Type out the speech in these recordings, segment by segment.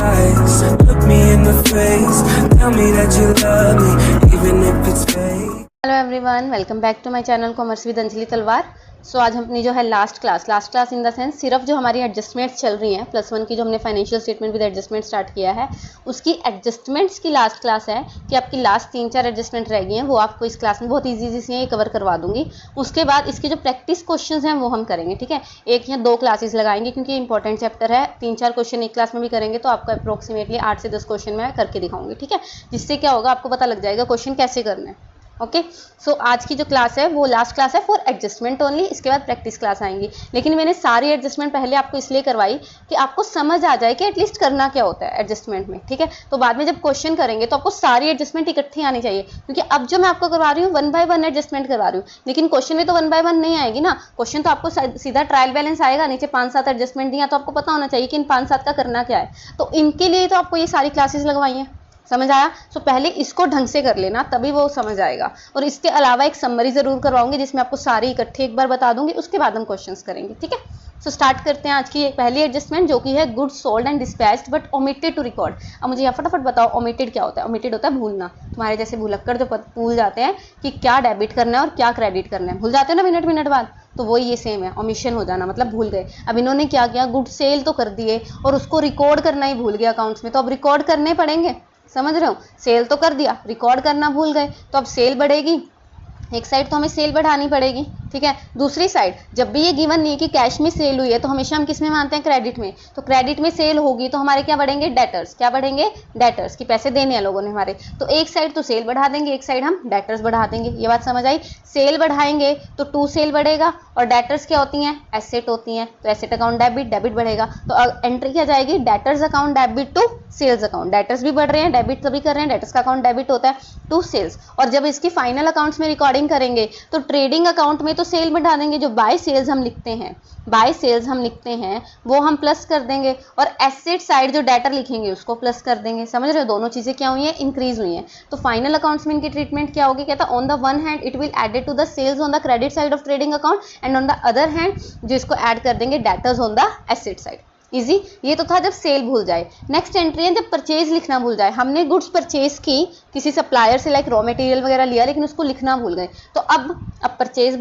lies. Look me in the face, tell me that you love me, even if it's fake. Hello everyone, welcome back to my channel commerce with Anjali Talwar. सो आज हम अपनी जो है last class in the sense सिर्फ जो हमारी adjustments चल रही हैं +1 की जो हमने financial statement with adjustment start किया है, उसकी एडजस्टमेंट्स की लास्ट क्लास है कि आपकी लास्ट 3-4 एडजस्टमेंट रह गई हैं, वो आपको इस क्लास में बहुत ईजी से ये कवर करवा दूंगी। उसके बाद इसके जो प्रैक्टिस क्वेश्चन हैं वो हम करेंगे, ठीक है। एक या 2 क्लासेस लगाएंगे क्योंकि इंपॉर्टेंट चैप्टर है। 3-4 क्वेश्चन एक क्लास में भी करेंगे तो आपको अप्रोक्सीमेटली 8 से 10 क्वेश्चन मैं करके दिखाऊंगी, ठीक है। जिससे क्या होगा, आपको पता लग जाएगा क्वेश्चन कैसे करना है। ओके, सो आज की जो क्लास है वो लास्ट क्लास है फॉर एडजस्टमेंट ओनली। इसके बाद प्रैक्टिस क्लास आएंगी, लेकिन मैंने सारी एडजस्टमेंट पहले आपको इसलिए करवाई कि आपको समझ आ जाए कि एटलीस्ट करना क्या होता है एडजस्टमेंट में, ठीक है। तो बाद में जब क्वेश्चन करेंगे तो आपको सारी एडजस्टमेंट इकट्ठी आनी चाहिए, क्योंकि अब जो मैं आपको करवा रही हूँ 1 बाय 1 एडजस्टमेंट करवा रही हूँ, लेकिन क्वेश्चन में तो 1 बाय 1 नहीं आएगी ना। क्वेश्चन तो आपको सीधा ट्रायल बैलेंस आएगा, नीचे 5-7 एडजस्टमेंट दिया, तो आपको पता होना चाहिए कि इन 5-7 का करना क्या है। तो इनके लिए तो आपको ये सारी क्लासेस लगवाई हैं, समझ आया। सो पहले इसको ढंग से कर लेना, तभी वो समझ आएगा। और इसके अलावा एक समरी जरूर करवाऊंगी जिसमें आपको सारी इकट्ठे एक बार बता दूंगी, उसके बाद हम क्वेश्चंस करेंगे, ठीक है। सो स्टार्ट करते हैं आज की पहली एडजस्टमेंट, जो कि है goods sold and dispatched but omitted to record. अब मुझे यहाँ फटाफट बताओ ओमिटेड क्या होता है। ओमिटेड होता है भूलना। तुम्हारे जैसे भूलक्कड़ जो भूल जाते हैं कि क्या डेबिट करना है और क्या क्रेडिट करना है, भूल जाते हैं ना मिनट बाद, तो वही ये सेम है, ओमिशन हो जाना मतलब भूल गए। अब इन्होंने क्या किया, गुड सेल तो कर दिए और उसको रिकॉर्ड करना ही भूल गया अकाउंट्स में, तो अब रिकॉर्ड करने पड़ेंगे, समझ रहे हो। सेल तो कर दिया, रिकॉर्ड करना भूल गए, तो अब सेल बढ़ेगी। एक साइड तो हमें सेल बढ़ानी पड़ेगी, ठीक है। दूसरी साइड जब भी ये गिवन नहीं है कि कैश में सेल हुई है, तो हमेशा हम किस में मानते हैं, क्रेडिट में। तो क्रेडिट में सेल होगी तो हमारे क्या बढ़ेंगे, डेटर्स। क्या बढ़ेंगे, डेटर्स, कि पैसे देने हैं लोगों ने हमारे। तो एक साइड तो सेल बढ़ा देंगे, एक साइड हम डेटर्स बढ़ा देंगे। ये बात समझ आई। सेल बढ़ाएंगे तो टू सेल बढ़ेगा, और डेटर्स क्या होती हैं, एसेट होती हैं, तो एसेट अकाउंट डेबिट, डेबिट बढ़ेगा। तो एंट्री क्या जाएगी, debtors account debit to sales account. Debtors भी बढ़ रहे हैं, डेबिट सभी कर रहे हैं, डेटर्स का अकाउंट डेबिट होता है टू सेल्स। और जब इसकी फाइनल अकाउंट्स में रिकॉर्डिंग करेंगे तो ट्रेडिंग अकाउंट में तो सेल बढ़ा देंगे, जो बाय सेल्स हम लिखते हैं वो हम प्लस कर देंगे, और एसेट साइड जो डेटर लिखेंगे उसको प्लस कर देंगे। समझ रहे हो, दोनों चीजें क्या हुई हैं, इंक्रीज हुई हैं। तो फाइनल अकाउंट्स में इनकी ट्रीटमेंट क्या होगी, कहता है on the one hand it will added to the sales on the credit side of trading account, and on the other hand जो इसको ऐड कर देंगे debtors on the asset side. Easy. ये तो था जब सेल भूल जाए। नेक्स्ट एंट्री है जब परचेज लिखना भूल जाए। हमने गुड्स परचेज की किसी सप्लायर से, लाइक रॉ मटेरियल वगैरह लिया, लेकिन उसको लिखना भूल गए, तो अब परचेज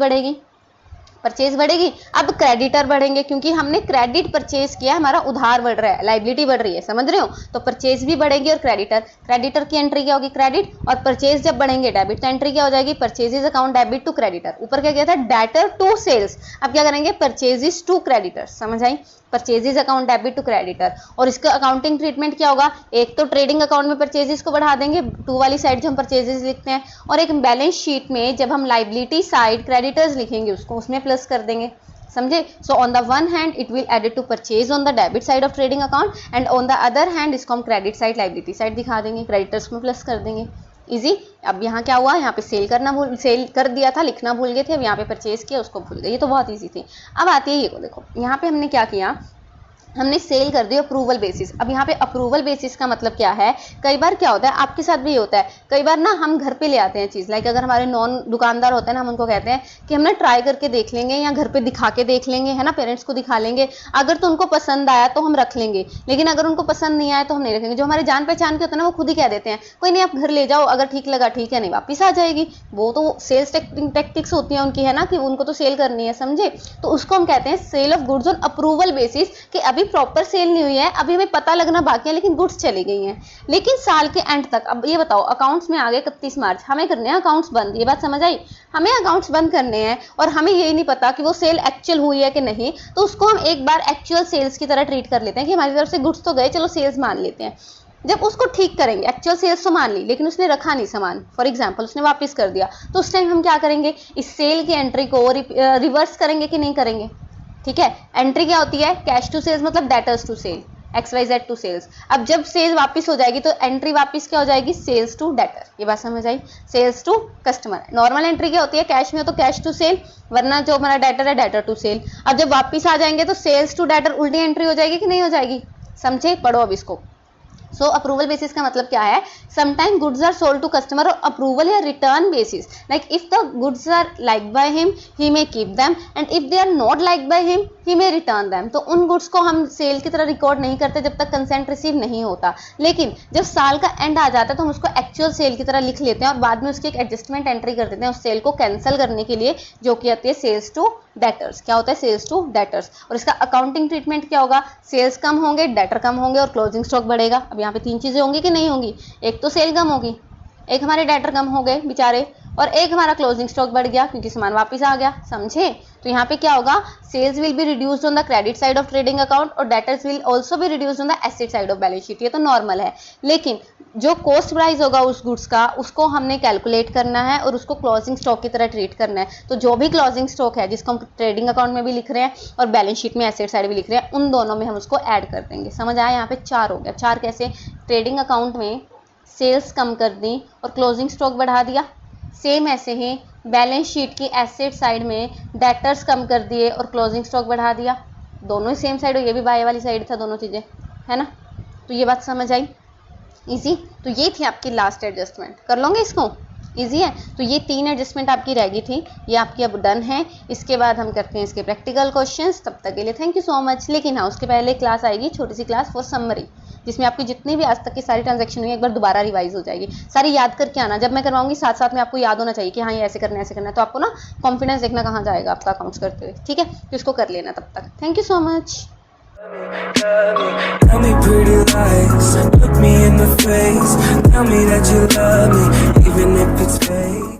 बढ़ेगी, अब क्रेडिटर बढ़ेंगे, क्योंकि हमने क्रेडिट परचेज किया, हमारा उधार बढ़ रहा है, लाइबिलिटी बढ़ रही है, समझ रहे हो। तो परचेज भी बढ़ेगी और क्रेडिटर की एंट्री क्या होगी, क्रेडिट, और परचेज जब बढ़ेंगे डेबिट, तो एंट्री क्या हो जाएगी, purchases account debit to creditor. ऊपर क्या किया था, डेटर टू सेल्स, अब क्या करेंगे, परचेजेज टू क्रेडिटर। समझ आई, purchases account debit to creditor. और इसका अकाउंटिंग ट्रीटमेंट क्या होगा, एक तो ट्रेडिंग अकाउंट में परचेजेस को बढ़ा देंगे, टू वाली साइड जो हम परचेजेस लिखते हैं, और एक बैलेंस शीट में जब हम लाइबिलिटी साइड क्रेडिटर्स लिखेंगे उसको उसमें प्लस कर देंगे, समझे। So on the one hand it will added to purchase on the debit side of trading account, and on the other hand इसको हम क्रेडिट साइड लाइबिलिटी साइड दिखा देंगे, क्रेडिटर्स में प्लस कर देंगे। इजी। अब यहाँ क्या हुआ, यहाँ पे सेल कर दिया था, लिखना भूल गए थे, अब यहाँ पे परचेज किया उसको भूल गए, ये तो बहुत ईजी थी। अब आती है ये को देखो, यहाँ पे हमने क्या किया, हमने सेल कर दी अप्रूवल बेसिस। अब यहाँ पे अप्रूवल बेसिस का मतलब क्या है, कई बार क्या होता है, आपके साथ भी होता है, कई बार ना हम घर पे ले आते हैं चीज़, लाइक अगर हमारे नॉन दुकानदार होते हैं ना, हम उनको कहते हैं कि हम ना ट्राई करके देख लेंगे या घर पे दिखा के देख लेंगे, है ना, पेरेंट्स को दिखा लेंगे, अगर तो उनको पसंद आया तो हम रख लेंगे, लेकिन अगर उनको पसंद नहीं आया तो हम नहीं रखेंगे। जो हमारे जान पहचान के होते हैं ना, वो खुद ही कह देते हैं कोई नहीं आप घर ले जाओ, अगर ठीक लगा ठीक है, नहीं वापिस आ जाएगी। वो तो सेल्स टेक्टिक्स होती है उनकी, है ना, कि उनको तो सेल करनी है, समझे। तो उसको हम कहते हैं sale of goods on approval basis, कि अभी प्रॉपर सेल हुई है, अभी हमें पता लगना बाकी है, लेकिन गुड्स चली गई हैं, लेकिन साल के एंड तक। अब ये बताओ, अकाउंट्स में आ गए 31 मार्च, हमें करने हैं अकाउंट्स बंद, ये बात समझ आई, हमें अकाउंट्स बंद करने हैं, और हमें यही नहीं पता कि वो सेल एक्चुअल हुई है कि नहीं, तो उसको हम एक बार एक्चुअल सेल्स की तरह ट्रीट कर लेते हैं कि हमारी तरफ से गुड्स तो गए, चलो सेल्स मान लेते हैं। जब उसको ठीक करेंगे, एक्चुअल सेल्स तो मान ली, लेकिन उसने रखा नहीं सामान, फॉर एग्जांपल उसने वापस कर दिया, तो उस टाइम हम क्या करेंगे, इस सेल की एंट्री को रिवर्स करेंगे कि नहीं करेंगे, ठीक है। एंट्री क्या होती है, कैश टू सेल्स मतलब debtors to sale, XYZ to sales. अब जब सेल वापस हो जाएगी तो एंट्री वापस क्या हो जाएगी, सेल्स टू डेटर। ये बात समझ आई, sales to customer. Normal entry क्या होती है, कैश में हो तो कैश टू सेल, वरना जो हमारा डेटर है डेटर टू सेल। अब जब वापस आ जाएंगे तो सेल्स टू डेटर उल्टी एंट्री हो जाएगी कि नहीं हो जाएगी, समझे, पढ़ो अब इसको। सो अप्रूवल बेसिस का मतलब क्या है, sometime goods are sold to customer, और अप्रूवल या return basis, like if the goods are like by him he may keep them, and if they are not like by him he may return them. तो उन goods को हम cell की तरह record नहीं करते जब तक कंसेंट रिसीव नहीं होता, लेकिन जब साल का एंड आ जाता है तो हम उसको एक्चुअल सेल की तरह लिख लेते हैं और बाद में उसकी एक एडजस्टमेंट एंट्री कर देते हैं उस सेल को कैंसिल करने के लिए, जो कि आती है सेल्स टू डेटर्स। क्या होता है? Sales to debtors. और इसका अकाउंटिंग ट्रीटमेंट क्या होगा? सेल्स कम होंगे, डेटर कम होंगे और क्लोजिंग स्टॉक बढ़ेगा। अब यहाँ पे 3 चीजें होंगी कि नहीं होंगी? एक तो सेल कम होगी, एक हमारे डेटर कम हो गए बेचारे, और एक हमारा क्लोजिंग स्टॉक बढ़ गया क्योंकि सामान वापस आ गया। समझे? तो यहाँ पे क्या होगा? Sales will be reduced on the credit side of trading account और debtors will also be reduced on the asset side of balance sheet. ये तो नॉर्मल है, लेकिन जो कॉस्ट प्राइस होगा उस गुड्स का, उसको हमने कैलकुलेट करना है और उसको क्लोजिंग स्टॉक की तरह ट्रीट करना है। तो जो भी क्लोजिंग स्टॉक है जिसको हम ट्रेडिंग अकाउंट में भी लिख रहे हैं और बैलेंस शीट में एसेट साइड भी लिख रहे हैं, उन दोनों में हम उसको ऐड कर देंगे। समझ आया? यहाँ पे 4 हो गया। 4 कैसे? ट्रेडिंग अकाउंट में सेल्स कम कर दी और क्लोजिंग स्टॉक बढ़ा दिया। सेम ऐसे ही बैलेंस शीट की एसेट साइड में डेटर्स कम कर दिए और क्लोजिंग स्टॉक बढ़ा दिया। दोनों ही सेम साइड हो, ये भी बाय वाली साइड था, दोनों चीज़ें, है ना? तो ये बात समझ आई? इजी। तो ये थी आपकी लास्ट एडजस्टमेंट। कर लोगे इसको? इजी है। तो ये 3 एडजस्टमेंट आपकी रह गई थी, ये आपकी अब डन है। इसके बाद हम करते हैं इसके प्रैक्टिकल क्वेश्चंस। तब तक के लिए थैंक यू सो मच। लेकिन हाँ, उसके पहले क्लास आएगी, छोटी सी क्लास फॉर समरी, जिसमें आपकी जितनी भी आज तक की सारी ट्रांजैक्शन हुई एक बार दोबारा रिवाइज हो जाएगी। सारी याद करके आना। जब मैं करवाऊंगी साथ साथ में आपको याद होना चाहिए कि हाँ ये ऐसे करना है, ऐसे करना है। तो आपको ना कॉन्फिडेंस देखना कहाँ जाएगा आपका अकाउंट्स करते हुए। ठीक है? तो इसको कर लेना तब तक। Thank you so much. Tell me pretty lies, look me in the face, tell me that you love me, even if it's fake.